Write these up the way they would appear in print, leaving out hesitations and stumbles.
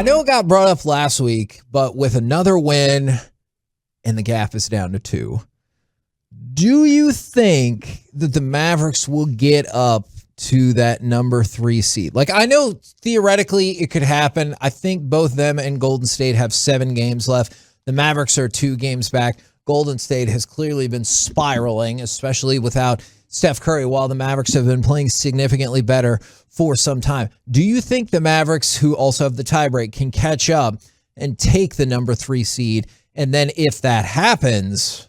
know it got brought up last week, but with another win and the gap is down to 2, do you think that the Mavericks will get up to that number 3 seed? Like, I know theoretically it could happen. I think both them and Golden State have 7 games left. The Mavericks are 2 games back. Golden State has clearly been spiraling, especially without Steph Curry, while the Mavericks have been playing significantly better for some time. Do you think the Mavericks, who also have the tiebreak, can catch up and take the number 3 seed? And then if that happens,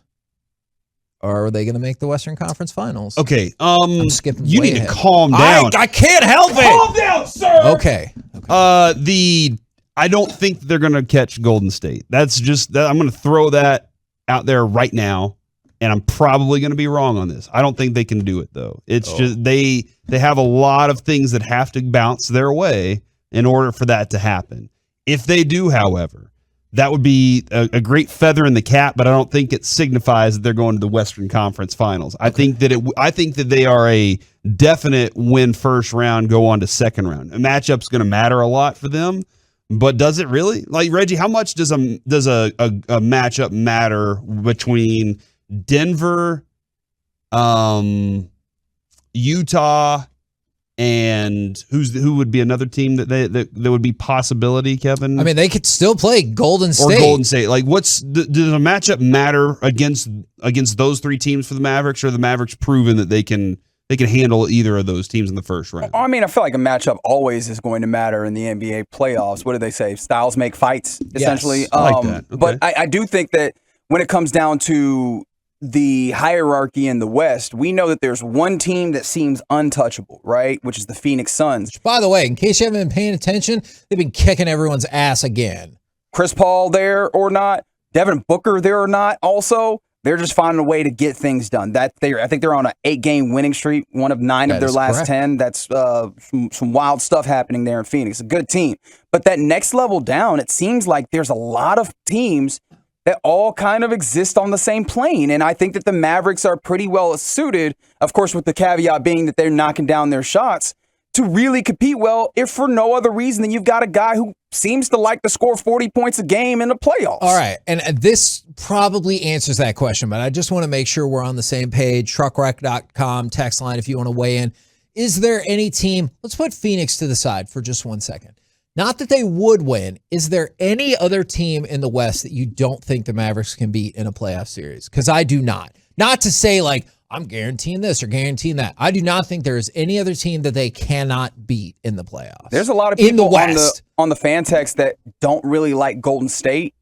are they going to make the Western Conference Finals? Okay. I'm skipping you way need ahead. to calm down. I can't help it. Calm down, sir. Okay. I don't think they're going to catch Golden State. That's just I'm going to throw that out there right now, and I'm probably going to be wrong on this. I don't think they can do it though. It's just they have a lot of things that have to bounce their way in order for that to happen. If they do, however, that would be a great feather in the cap, but I don't think it signifies that they're going to the Western Conference Finals. I think that they are a definite win first round, go on to second round. A matchup's going to matter a lot for them, but does it really? Like, Reggie, how much does a matchup matter between Denver, Utah, and who would be another team that would be possibility, Kevin? I mean, they could still play Golden State. Or Golden State. Like, does a matchup matter against those 3 teams for the Mavericks, or are the Mavericks proven that they can handle either of those teams in the first round? I mean, I feel like a matchup always is going to matter in the NBA playoffs. What do they say? Styles make fights, essentially. Yes, I like that. Okay. But I do think that when it comes down to the hierarchy in the West, we know that there's one team that seems untouchable, right? Which is the Phoenix Suns. Which, by the way, in case you haven't been paying attention, they've been kicking everyone's ass again. Chris Paul there or not, Devin Booker there or not, also, they're just finding a way to get things done. I think they're on an 8-game winning streak, one of 9 of their last 10. That's some wild stuff happening there in Phoenix. A good team. But that next level down, it seems like there's a lot of teams that all kind of exist on the same plane. And I think that the Mavericks are pretty well suited, of course, with the caveat being that they're knocking down their shots, to really compete well, if for no other reason than you've got a guy who seems to like to score 40 points a game in the playoffs. All right, and this probably answers that question, but I just want to make sure we're on the same page. Truckwreck.com, text line if you want to weigh in. Is there any team, let's put Phoenix to the side for just 1 second. Not that they would win. Is there any other team in the West that you don't think the Mavericks can beat in a playoff series? Because I do not. Not to say, like, I'm guaranteeing this or guaranteeing that. I do not think there is any other team that they cannot beat in the playoffs. There's a lot of people on the fan text that don't really like Golden State.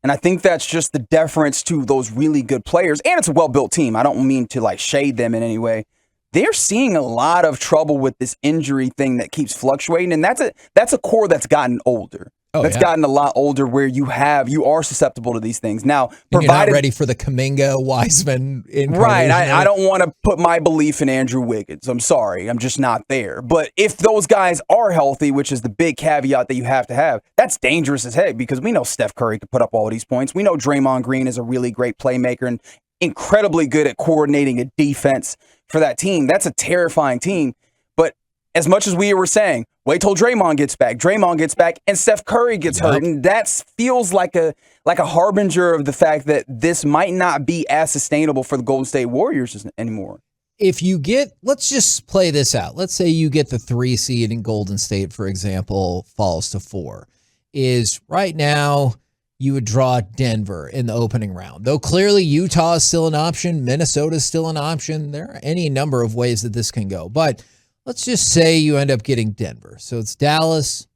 And I think that's just the deference to those really good players. And it's a well-built team. I don't mean to, like, shade them in any way. They're seeing a lot of trouble with this injury thing that keeps fluctuating, and that's a core that's gotten older. Gotten a lot older, where you are susceptible to these things. Now, you're not ready for the Kuminga Wiseman incarnation. Right. I don't want to put my belief in Andrew Wiggins. I'm sorry. I'm just not there. But if those guys are healthy, which is the big caveat that you have to have, that's dangerous as heck, because we know Steph Curry could put up all these points. We know Draymond Green is a really great playmaker and incredibly good at coordinating a defense for that team. That's a terrifying team. But as much as we were saying, wait till Draymond gets back, and Steph Curry gets hurt, and that feels like a harbinger of the fact that this might not be as sustainable for the Golden State Warriors anymore. If you let's just play this out. Let's say you get the 3 seed in Golden State, for example, falls to 4. Is right now you would draw Denver in the opening round. Though clearly Utah is still an option, Minnesota is still an option. There are any number of ways that this can go. But let's just say you end up getting Denver. So it's Dallas,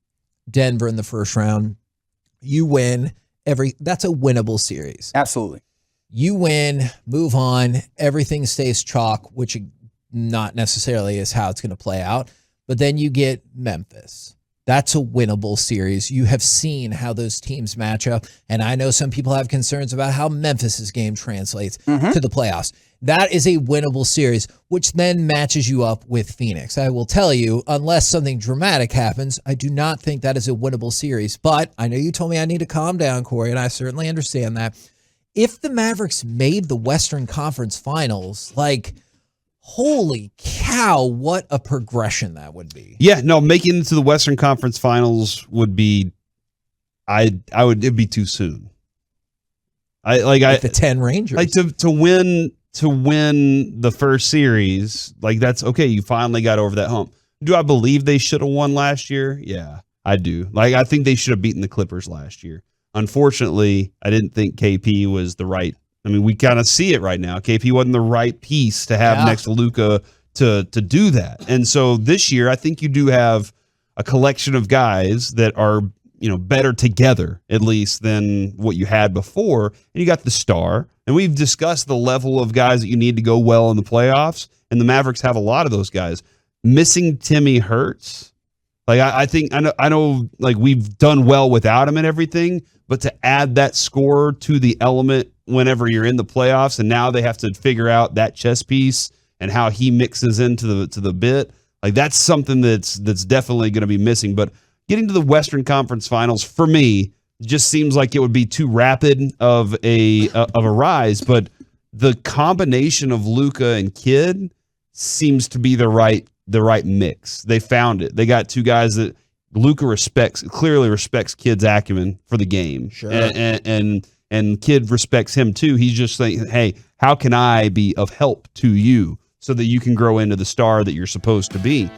Denver in the first round. You win that's a winnable series. Absolutely. You win, move on, everything stays chalk, which not necessarily is how it's going to play out. But then you get Memphis. That's a winnable series. You have seen how those teams match up, and I know some people have concerns about how Memphis's game translates to the playoffs. That is a winnable series, which then matches you up with Phoenix. I will tell you, unless something dramatic happens, I do not think that is a winnable series. But I know you told me I need to calm down, Corey, and I certainly understand that. If the Mavericks made the Western Conference Finals, like, holy cow, what a progression that would be. Yeah, no, making it to the Western Conference Finals would be it'd be too soon. Like the 10 Rangers. Like to win the first series, like that's okay. You finally got over that hump. Do I believe they should have won last year? Yeah, I do. Like I think they should have beaten the Clippers last year. Unfortunately, I didn't think KP was the right. I mean, we kind of see it right now. KP wasn't the right piece to have next to Luka to do that. And so this year, I think you do have a collection of guys that are, better together, at least, than what you had before. And you got the star. And we've discussed the level of guys that you need to go well in the playoffs. And the Mavericks have a lot of those guys. Missing Timmy hurts. Like, I know, like, we've done well without him and everything. But to add that score to the element whenever you're in the playoffs, and now they have to figure out that chess piece and how he mixes into the bit, like that's something that's definitely going to be missing. But getting to the Western Conference Finals for me just seems like it would be too rapid of a rise. But the combination of Luka and Kidd seems to be the right mix. They found it. They got two guys that Luka clearly respects Kidd's acumen for the game. Sure. And Kidd respects him too. He's just saying, hey, how can I be of help to you so that you can grow into the star that you're supposed to be?